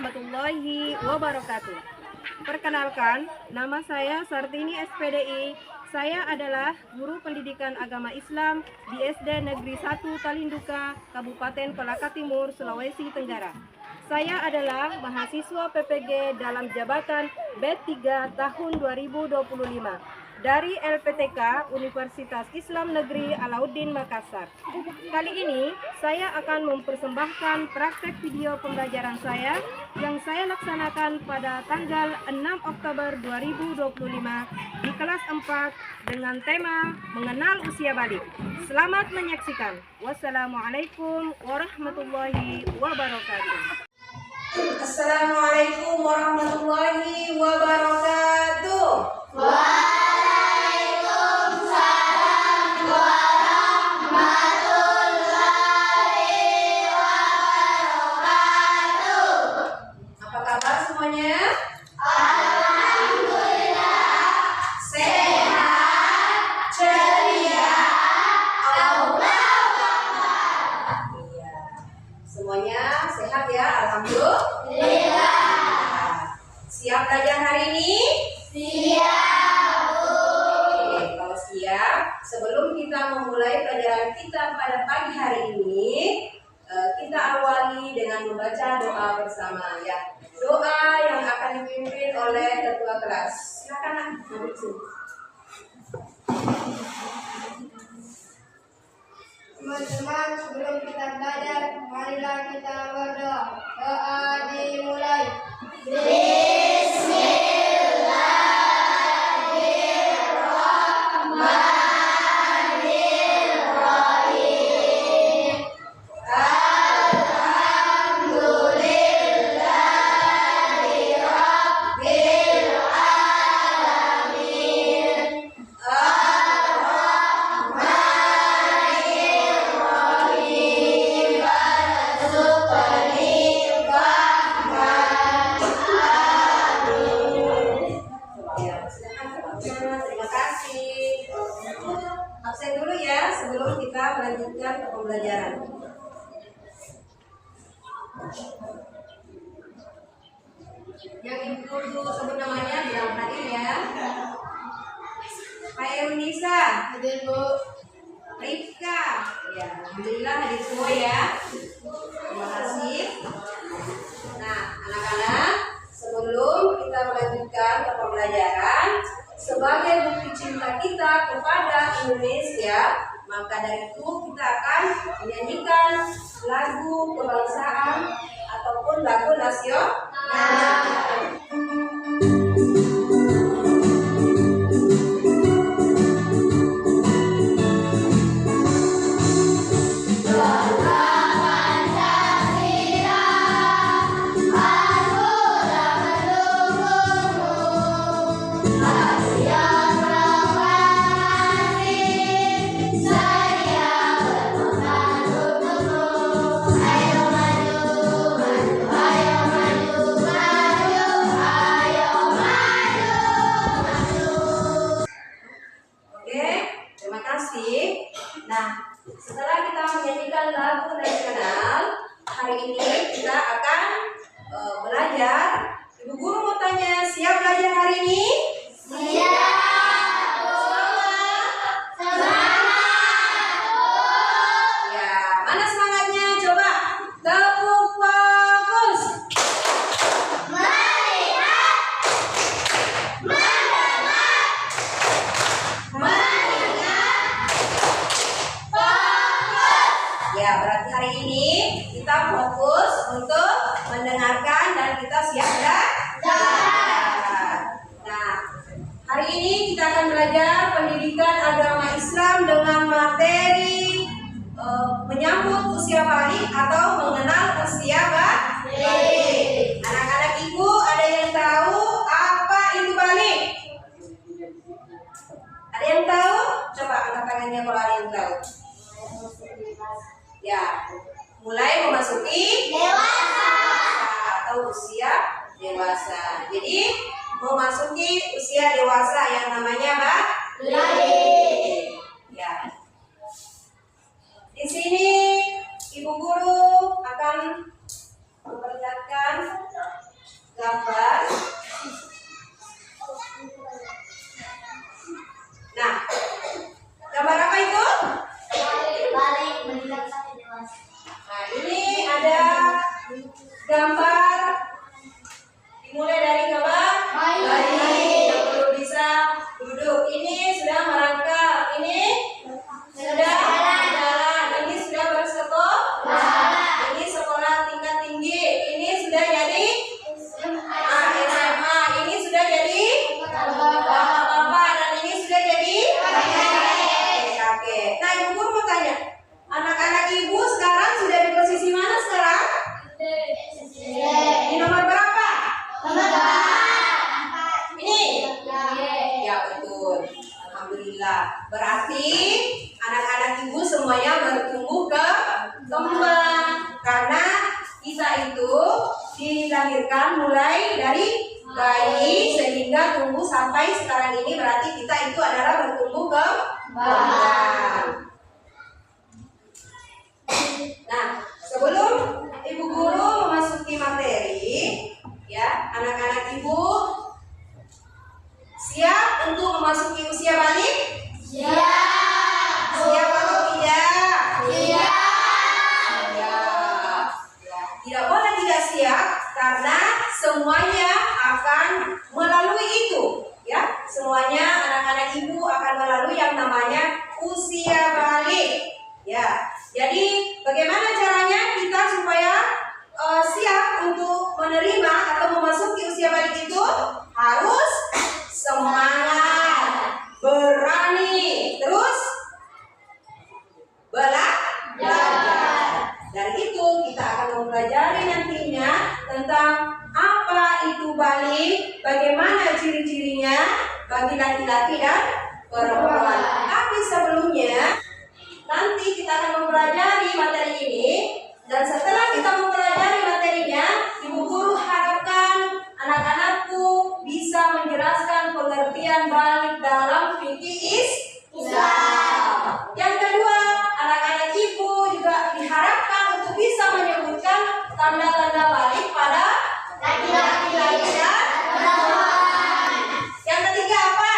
warahmatullahi wabarakatuh. Perkenalkan, nama saya Sartini SPDI. Saya adalah guru pendidikan agama Islam di SD Negeri 1 Talinduka, Kabupaten Kolaka Timur, Sulawesi Tenggara. Saya adalah mahasiswa PPG dalam jabatan B3 tahun 2025 dari LPTK Universitas Islam Negeri Alauddin Makassar. Kali ini saya akan mempersembahkan praktek video pembelajaran saya yang saya laksanakan pada tanggal 6 Oktober 2025 di kelas 4 dengan tema mengenal usia balik. Selamat menyaksikan. Wassalamualaikum warahmatullahi wabarakatuh. Assalamualaikum warahmatullahi wabarakatuh. Apa kabar semuanya? Alhamdulillah. Sehat, ceria, Allah Akbar. Iya. Semuanya sehat ya, alhamdulillah. Siap belajar hari ini? Siap, Bu. Oke, kalau siap, sebelum kita memulai pelajaran kita pada pagi hari ini, kita awali dengan membaca doa bersama ya. Doa yang akan dipimpin oleh ketua kelas. Silakan, Bu. Teman-teman, sebelum kita belajar, marilah kita berdoa. Doa dimulai. Terima kasih. Absen dulu ya sebelum kita melanjutkan ke pembelajaran. Yang ibu guru sebut namanya bilang tadi ya. Nisa, Hadir, Bu. Rifka, ya, alhamdulillah hadir semua ya. Terima kasih. Nah, anak-anak, sebelum kita melanjutkan ke pembelajaran, sebagai bukti cinta kita kepada Indonesia, maka dari itu kita akan menyanyikan lagu kebangsaan ataupun lagu nasional. Terima kasih. Nah, setelah kita menyanyikan lagu nasional, hari ini kita akan belajar. Ibu guru mau tanya, siap belajar hari ini? Siap. Ya, mana semangatnya? Coba tepuk fokus. Melihat, mendengar, mengingat, fokus. Ya, berarti hari ini kita fokus untuk mendengarkan dan kita siap belajar. Nah, hari ini kita akan belajar pendidikan agama Islam dengan materi menyambut usia balik atau mengenal usia balik. Anak-anak ibu ada yang tahu apa itu balik? Ada yang tahu? Coba angkat tangannya kalau ada yang tahu. Ya, mulai memasuki dewasa. atau usia dewasa. Jadi memasuki usia dewasa yang namanya balik. Ya. Di sini ibu guru akan memperlihatkan Berarti anak-anak ibu semuanya bertumbuh kembang. Karena kita itu dilahirkan mulai dari bayi sehingga tumbuh sampai sekarang ini, berarti kita itu adalah bertumbuh kembang. Nah, sebelum ibu guru memasuki materi, ya, anak-anak ibu siap untuk memasuki usia balik? Siap. Siap atau tidak? Siap. Tidak boleh tidak siap karena semuanya akan melalui itu, ya. Semuanya anak-anak ibu akan melalui yang namanya usia balik, ya. Jadi bagaimana caranya kita supaya siap untuk menerima atau memasuki usia balik itu? Harus semangat, berani, terus belajar. Dari itu kita akan mempelajari nantinya tentang apa itu balik, bagaimana ciri-cirinya bagi laki-laki dan perempuan. Tapi sebelumnya nanti kita akan mempelajari materi ini, dan setelah kita mempelajari materinya, ibu guru harapkan anak-anakku bisa menjelaskan pengertian balik dalam fikih Islam. Yang kedua, anak-anak ibu juga diharapkan untuk bisa menyebutkan tanda-tanda balik pada laki-laki dan perempuan. Yang ketiga apa?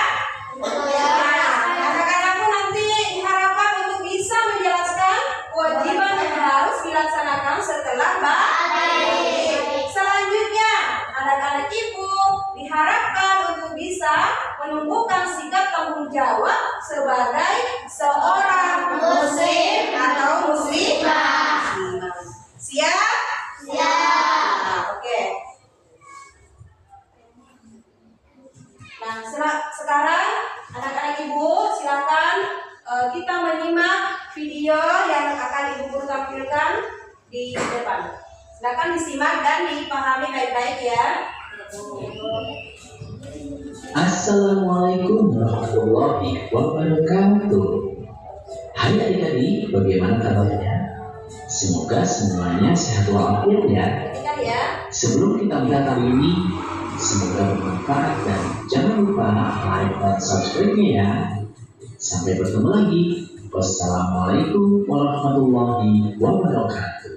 Anak-anakku nanti diharapkan untuk bisa menjelaskan kewajiban yang harus dilaksanakan setelah balik. Selanjutnya, anak-anak ibu diharapkan untuk bisa menumbuhkan sikap tanggung jawab sebagai seorang muslim atau muslimah. Siap? Siap. Nah, oke. Nah, sekarang anak-anak ibu silakan kita menyimak video yang akan ibu guru tampilkan di depan. Silakan disimak dan dipahami baik-baik ya. Assalamualaikum warahmatullahi wabarakatuh. Hai adik-adik, bagaimana kabarnya? Semoga semuanya sehat walafiat ya. Perhatikan ya. Sebelum kita mulai kali ini, semoga bermanfaat dan jangan lupa like dan subscribe-nya ya. Sampai bertemu lagi. Wassalamualaikum warahmatullahi wabarakatuh.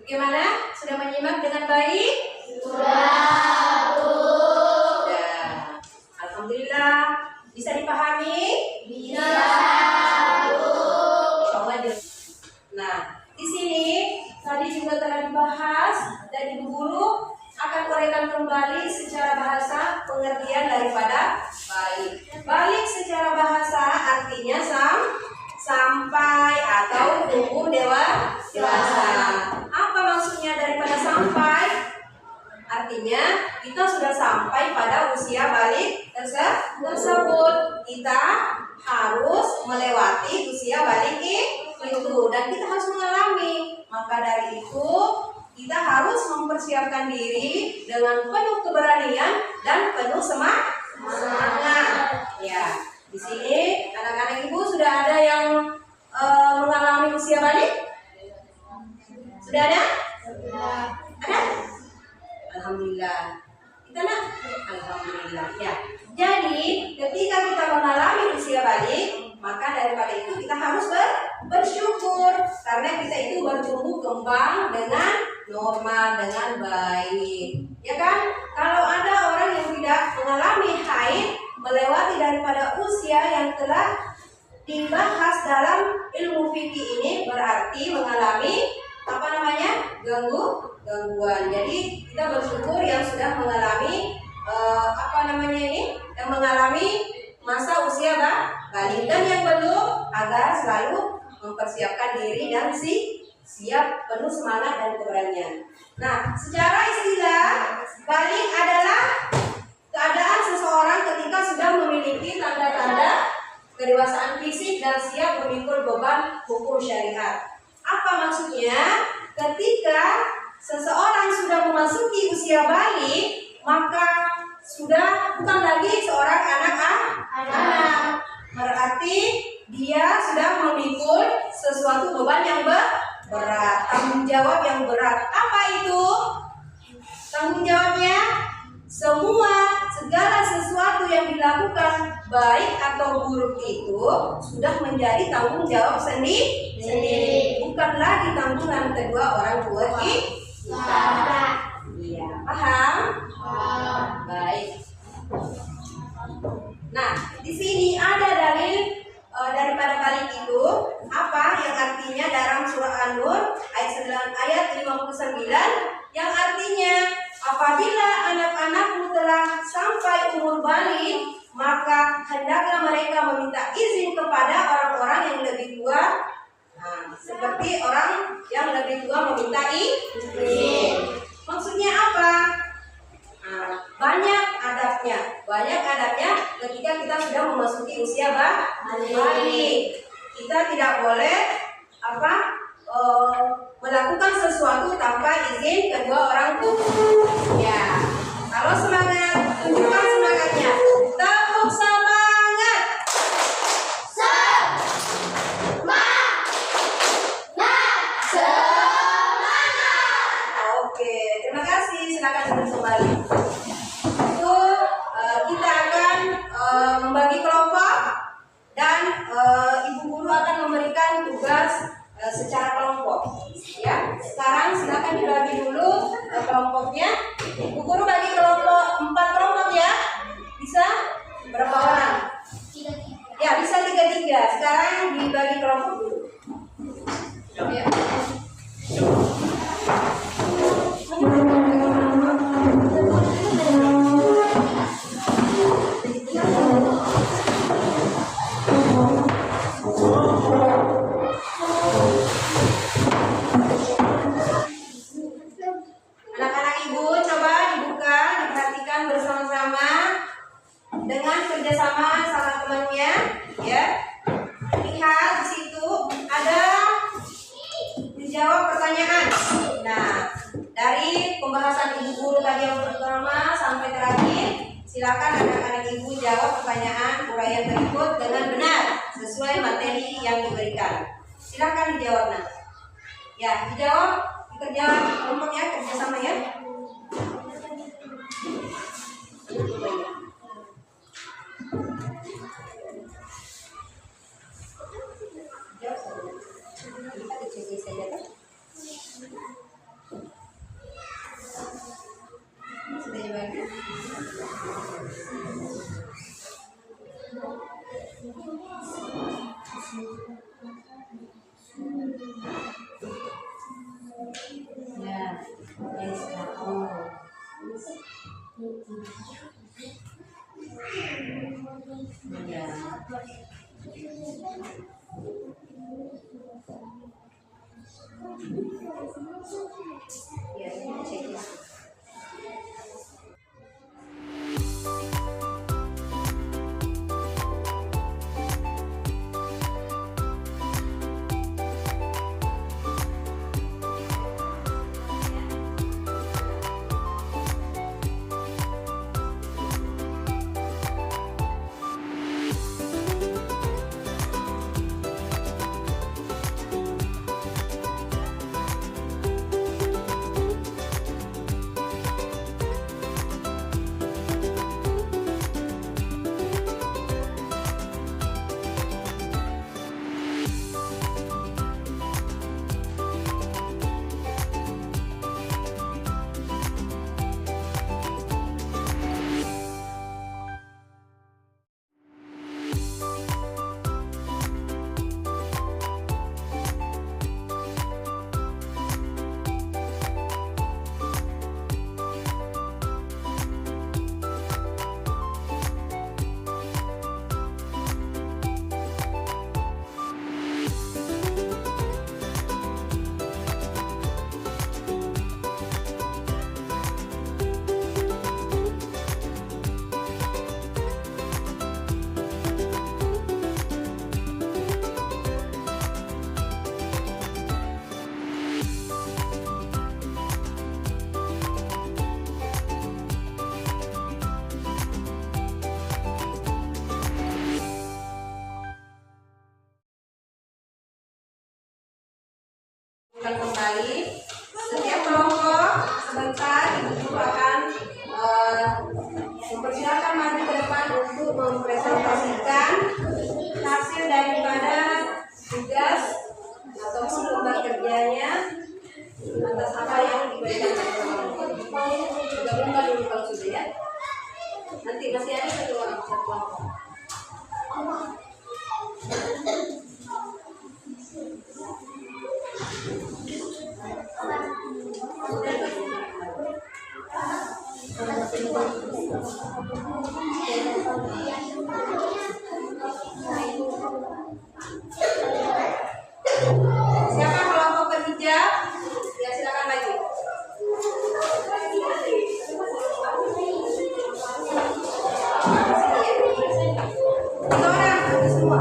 Bagaimana? Sudah menyimak dengan baik? Sudah. Sudah. Alhamdulillah. Bisa dipahami? Bisa. Insyaallah. Nah, di sini tadi juga telah dibahas dan ibu guru akan uraikan kembali secara bahasa pengertian daripada balik. Balik secara bahasa artinya sampai atau tumbuh dewasa. Apa maksudnya daripada sampai? Artinya kita sudah sampai pada usia balik tersebut. Kita harus melewati usia balik itu dan kita harus mengalami. Maka dari itu kita harus mempersiapkan diri dengan penuh keberanian dan penuh semangat. Ya, di sini anak-anak ibu sudah ada yang mengalami usia balik? Sudah ada? Ada? Alhamdulillah. Kita nak? Alhamdulillah. Ya. Jadi ketika kita mengalami usia balik, maka daripada itu kita harus bersyukur karena kita itu bertumbuh kembang dengan normal, dengan baik. Ya kan? Kalau ada orang yang tidak mengalami haid, melewati daripada usia yang telah dibahas dalam ilmu fikih ini, berarti mengalami gangguan. Jadi kita bersyukur yang sudah mengalami yang mengalami masa usia balik, dan yang belum agar selalu mempersiapkan diri dan siap penuh semangat dan keberanian. Nah, secara istilah balik adalah keadaan seseorang ketika sudah memiliki tanda-tanda kedewasaan fisik dan siap memikul beban hukum syariat. Apa maksudnya? Ketika seseorang sudah memasuki usia balik, maka sudah bukan lagi seorang anak-anak. Berarti dia sudah memikul sesuatu beban yang berat, tanggung jawab yang berat. Apa itu tanggung jawabnya? Segala sesuatu yang dilakukan baik atau buruk itu sudah menjadi tanggung jawab sendiri, bukan lagi tanggungan kedua orang tua kita. Iya, paham? Baik. Nah, di sini ada dalil daripada balik itu apa yang artinya dalam surah An-Nur ayat 59 yang artinya apabila anak-anakmu telah sampai umur balik, maka hendaklah mereka meminta izin kepada orang-orang yang lebih tua. Nah, seperti orang yang lebih tua meminta izin. Maksudnya apa? Nah, banyak adabnya ketika kita sudah memasuki usia balik. Kita tidak boleh melakukan sesuatu tanpa izin kedua orang tua. Ya, kalau semangat, tunjukkan semangatnya. Tepuk semangat. Oke, terima kasih. Silakan duduk kembali. Itu kita akan membagi kelompok dan ibu guru akan memberikan tugas secara kelompok. Ya, sekarang silakan dibagi dulu kelompoknya. Ibu guru bagi kelompok 4 kelompok ya. Bisa berapa orang? 3. Ya, bisa 3-3. Sekarang dibagi kelompok dulu. Ya. Anak-anak ibu coba dibuka, diperhatikan bersama-sama dengan kerjasama sama temannya, ya. Lihat di situ ada dijawab pertanyaan. Nah, dari pembahasan ibu guru tadi yang pertama sampai terakhir, silakan anak-anak ibu jawab pertanyaan uraian berikut dengan benar sesuai materi yang diberikan. Silakan dijawab nanti. Ya, dijawab. Kerja kelompoknya, kerjasama ya. Sudah dibagi. Ya, dudukkan kembali. Setiap kelompok sebentar ibu guru akan mempersilakan maju ke depan untuk mempresentasikan hasil daripada tugas ataupun lomba kerjanya atas apa yang diberikan oleh kelompok. Gabungkan dulu kalau sudah ya. Nanti masih ada satu kelompok. Siapa kelompok berhijab? Ya silakan maju. Tiga orang maju semua.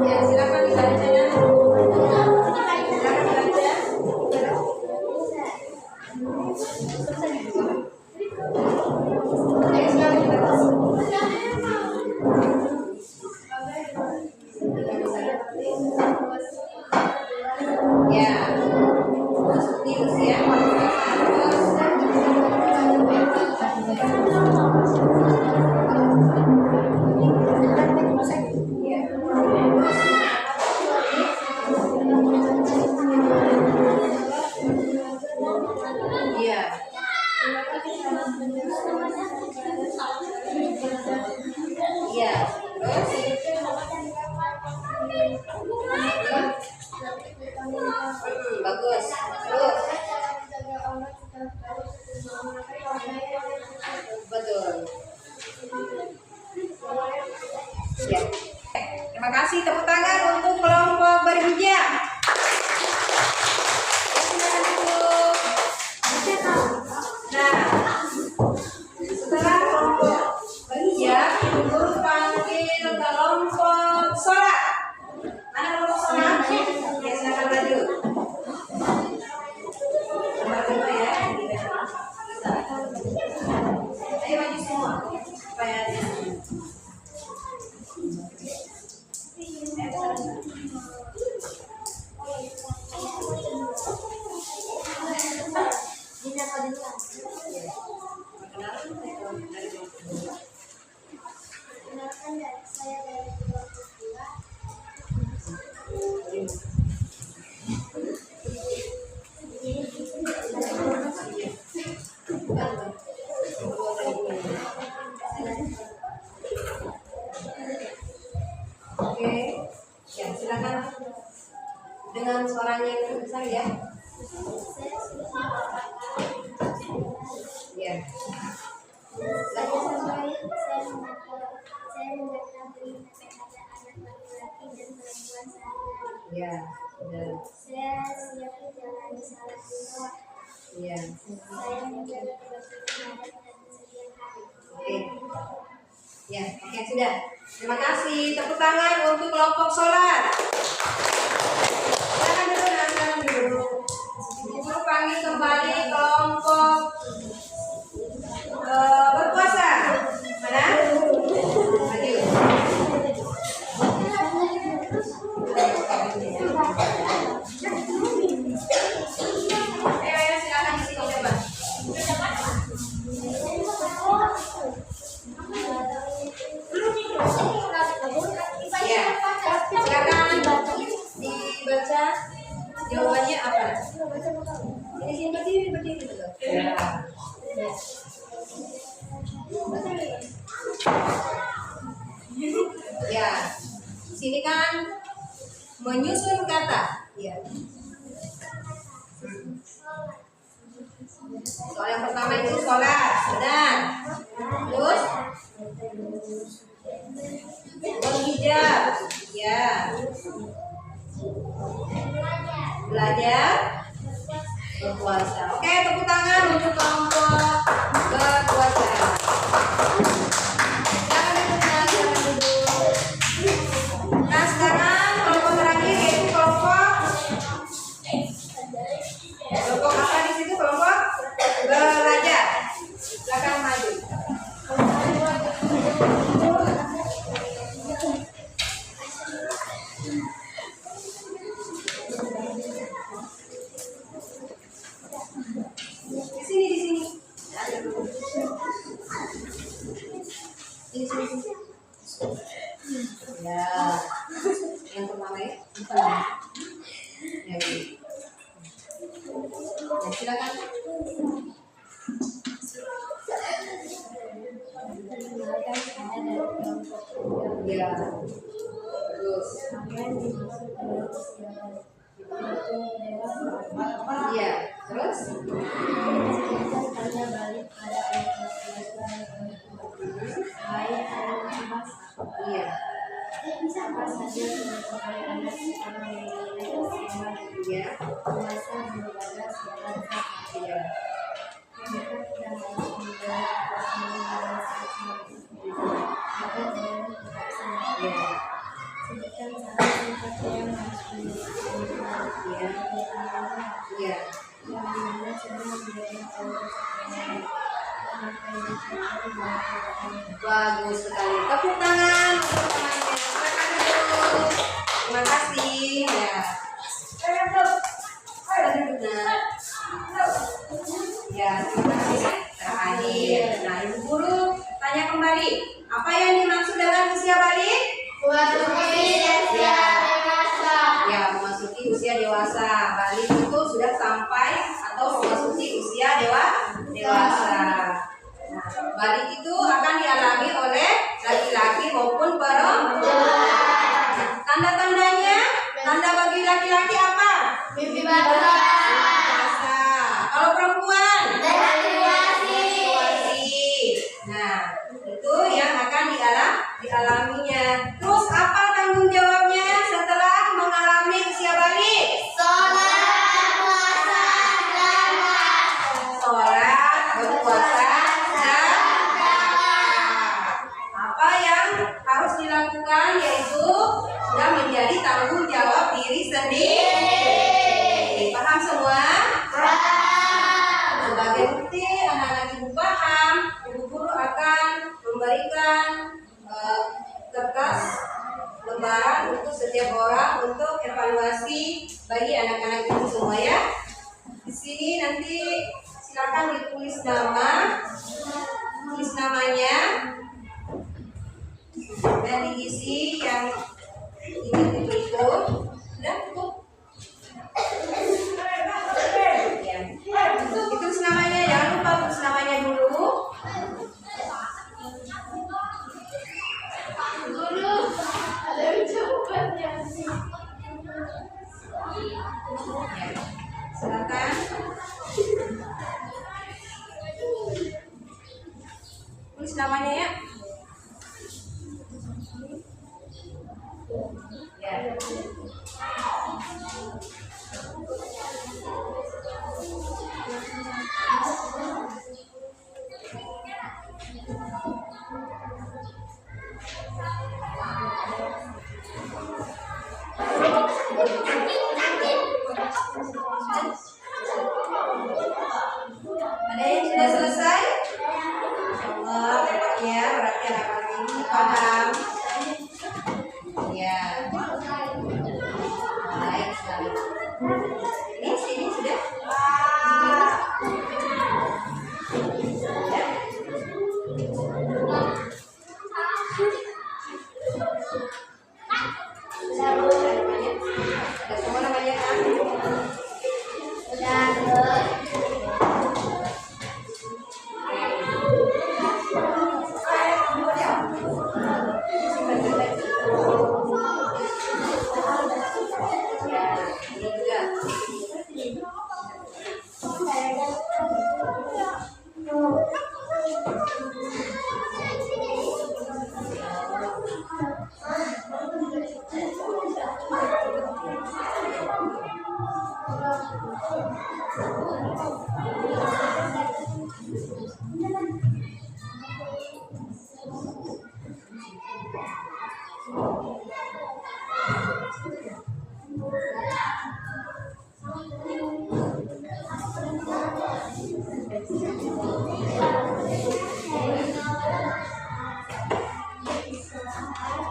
Ya silakan dibaca ya. Silakan dibaca. Ayo silakan dibaca. Ya, seperti itu ya. Iya. Iya. Bagus. Terus. Betul. Ya. Terima kasih, tepuk tangan untuk kelompok berhijab. Silakan duduk. Nah, setelah kelompok berhijab, ibu guru panggil kelompok sholat. Mana kelompok sholat? Ya, silakan maju. Nomor 2 ya. Ayo maju semua. Supaya ada. Oke, ya silakan dengan suaranya yang besar ya. Ya. Ya, sudah. Saya siap menjalani salat sunat. Ya. Saya menjaga kebersihan dan setiap hari. Oke. Ya, oke sudah. Terima kasih. Tepuk tangan untuk kelompok sholat. Silakan dulu, silakan dulu. Ibu panggil kembali kelompok berpuasa. Mana? Maju. Ayo silakan di sini coba. Ya, silakan dibaca jawabannya apa? Ini berdiri betul. Ya, sini kan menyusun kata. Ya. Soal yang pertama itu sholat, benar. Terus berhijab, ya. Belajar, berpuasa. Oke, tepuk tangan untuk kelompok berpuasa. Silakan duduk. Nah, sekarang kelompok terakhir yaitu kelompok apa di situ? Kelompok belajar. Silakan maju. Perkenalkan, saya dari kelompok 3. Ya. Terus. Apa yang dimaksud dengan usia balik? Yaitu dewasa. Iya. Terus. Sedangkan tanda balik pada ayat 14 baik ayat 14. Iya. Apa saja menyebabkan Anda sekarang mengenai usia Iya. puasa beribadah secara zakat. Iya. Kita tidak harus menjawab pertanyaan maka dengan kebiasaan. Iya. Sebutkan cara singkat yang harus dilakukan. Iya. Iya. Yang dimana cara menjadi Allah yang maka yang dicapai bahwa Bagus sekali. Tepuk tangan untuk temannya. Silakan duduk. Terima kasih. Ya. Benar. Ya, terima kasih. Terakhir. Nah, Ibu Guru tanya kembali. Apa yang dimaksud dengan usia balik? Ya, memasuki usia dewasa. Balik itu sudah sampai atau memasuki usia dewasa. Nah, balik itu akan dialami oleh laki-laki maupun perempuan. Tanda-tandanya, tanda bagi laki-laki apa? mimpi Puasa. Kalau perempuan? Menstruasi. Nah, itu yang akan dialaminya. Terus apa tanggung jawabnya setelah mengalami usia balik? Sholat, berpuasa, zakat. Apa yang harus dilakukan yaitu sudah menjadi tanggung jawab diri sendiri. Paham semua? Sebagai bukti anak-anak ibu paham, ibu guru akan memberikan kertas lembaran untuk setiap orang untuk evaluasi bagi anak-anak ibu semua ya. Di sini nanti silakan ditulis nama, tulis namanya, dan diisi yang ini itu. Sudah cukup. Ya. Ditulis namanya, jangan lupa tulis namanya dulu. Ya. Silakan. Tulis namanya ya. Ya. Ada yang sudah selesai? Insyaallah, ya, berarti anak-anak ini paham. Ya. Baik sekali. Ini sini sudah. Sudah. Sudah namanya? Sudah semua namanya kan?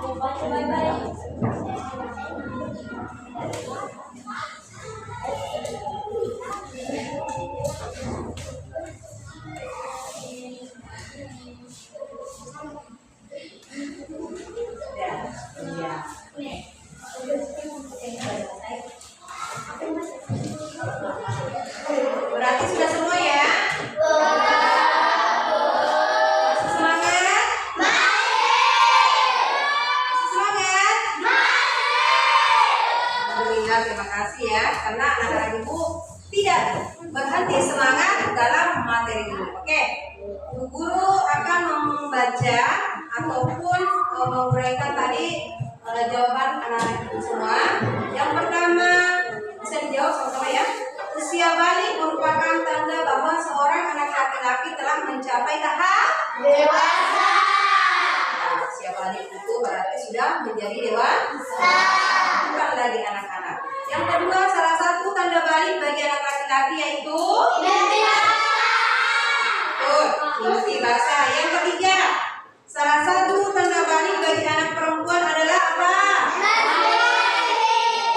Beban membaca ataupun menguraikan tadi jawaban anak-anak itu semua. Yang pertama bisa dijawab sama-sama ya. Usia balik merupakan tanda bahwa seorang anak laki-laki telah mencapai tahap dewasa. Nah, usia balik itu berarti sudah menjadi dewasa, bukan lagi anak-anak. Yang kedua, salah satu tanda balik bagi anak laki-laki yaitu mimpi basah. Yang ketiga, salah satu tanda balik bagi anak perempuan adalah apa?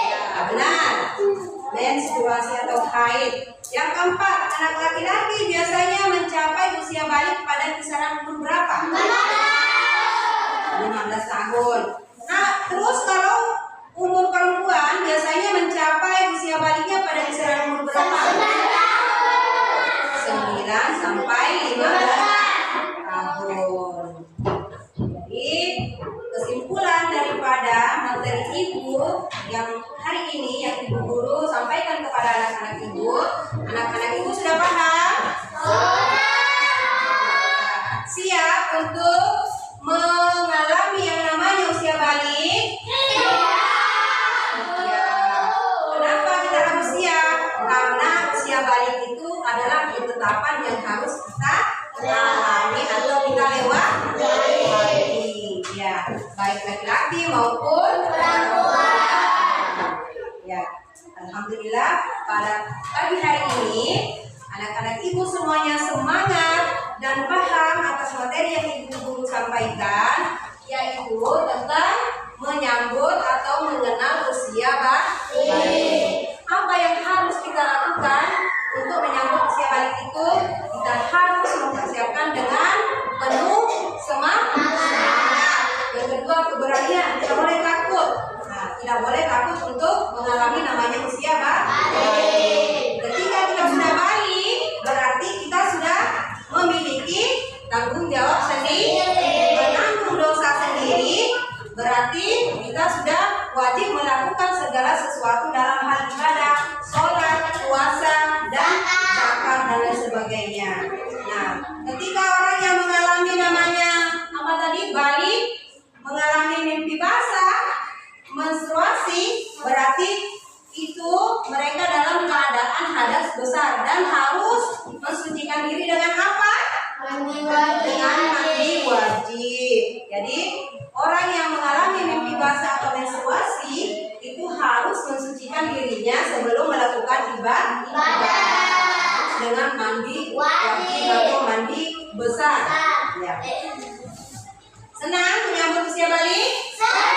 Ya, benar. Menstruasi atau haid. Yang keempat, anak laki-laki biasanya mencapai usia balik pada kisaran umur berapa? 15 tahun. Nah, terus kalau umur perempuan biasanya mencapai usia baliknya pada kisaran umur berapa? 9 sampai 15 tahun. Jadi kesimpulan daripada materi ibu yang hari ini yang ibu guru sampaikan kepada anak-anak ibu sudah paham? Siap untuk mengalami yang namanya usia balik? Ya. Kenapa kita harus siap? Karena usia balik itu adalah ketetapan yang harus kita alami atau kita lewati. Ya, baik laki-laki maupun perempuan. Ya, alhamdulillah pada pagi hari ini anak-anak ibu semuanya semangat dan paham atas materi yang ibu guru sampaikan, yaitu tentang menyambut atau mengenal usia balik. Apa yang harus kita lakukan untuk menyambut usia balik itu? Kita harus mempersiapkan dengan penuh semangat. Yang kedua, keberanian. Tidak boleh takut. Nah, tidak boleh takut untuk mengalami namanya usia balik. Ketika kita sudah balik, berarti kita sudah memiliki tanggung jawab sendiri, menanggung dosa sendiri. Berarti kita sudah wajib melakukan segala sesuatu dalam hal ibadah, sholat, puasa, dan zakat dan lain sebagainya. Nah, ketika orang yang mengalami namanya apa tadi balik, mengalami mimpi basah, menstruasi, berarti itu mereka dalam keadaan hadas besar dan harus mensucikan diri dengan apa? Dengan mandi wajib. Jadi orang yang mengalami mimpi basah atau menstruasi itu harus mensucikan dirinya sebelum melakukan ibadah dengan mandi wajib atau mandi besar. Ya. Senang menyambut usia balik? Senang.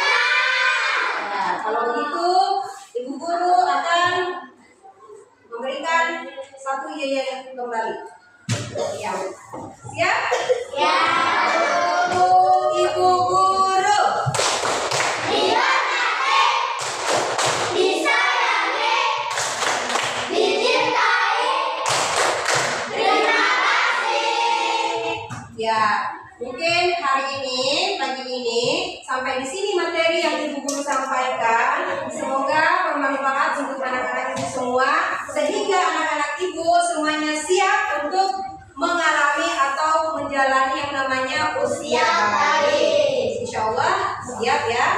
Ya, kalau begitu ibu guru akan memberikan satu yel kembali. Ya. Siap? Ya. Untuk ibu guru. Dihormati, disayangi, dicintai. Terima kasih. Ya, mungkin hari ini, pagi ini, sampai di sini materi yang ibu guru sampaikan. Semoga bermanfaat untuk anak-anak ibu semua, sehingga anak-anak ibu semuanya siap untuk mengalami atau menjalani yang namanya usia balik. Insya Allah siap ya.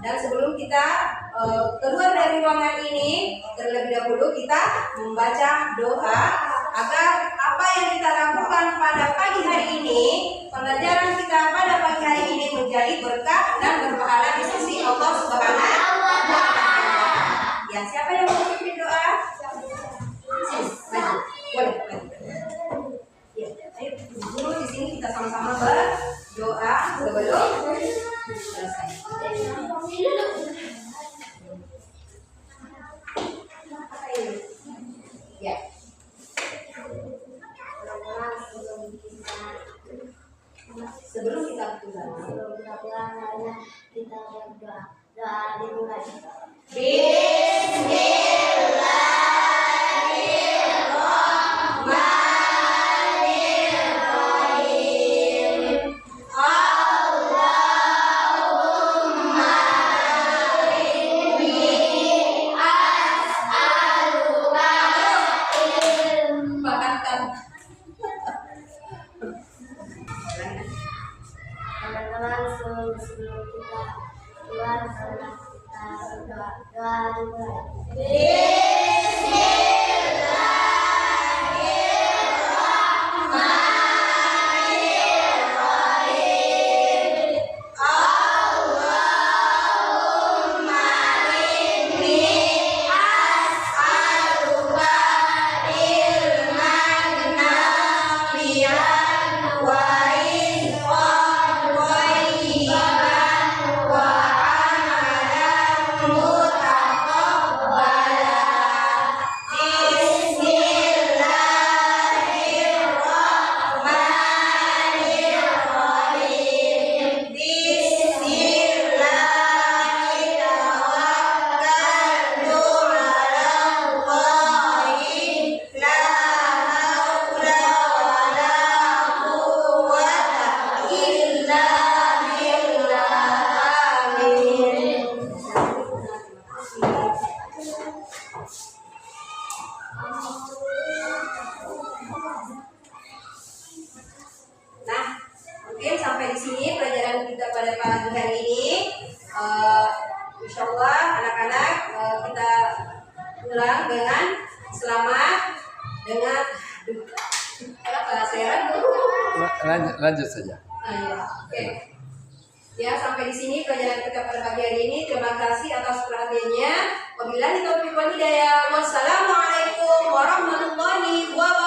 Dan sebelum kita keluar dari ruangan ini, terlebih dahulu kita membaca doa agar apa yang kita lakukan pada pagi hari ini, pembelajaran kita pada pagi hari ini menjadi berkah dan berpahala di sisi Allah Subhanahu wa Ta'ala. Ya, siapa yang mau memimpin doa? Sini, maju. Boleh, maju. Ya, ayo dulu di sini kita sama-sama berdoa sebelum selesai. Ya. Sebelum kita pulang, kita berdoa. Doa dimulai. Bismillahirrahmanirrahim. Allahumma inni as'aluka ilman. Teman-teman sebelum kita keluar marilah kita berdoa dimulai. Nah, mungkin sampai di sini pelajaran kita pada pagi hari ini. Insya Allah anak-anak kita pulang dengan selamat, dengan saya Lanjut saja. Oke. Ya, sampai di sini pelajaran kita pada pagi hari ini. Terima kasih atas perhatiannya. Wabillahi taufiq wal hidayah. Wassalamualaikum warahmatullahi wabarakatuh.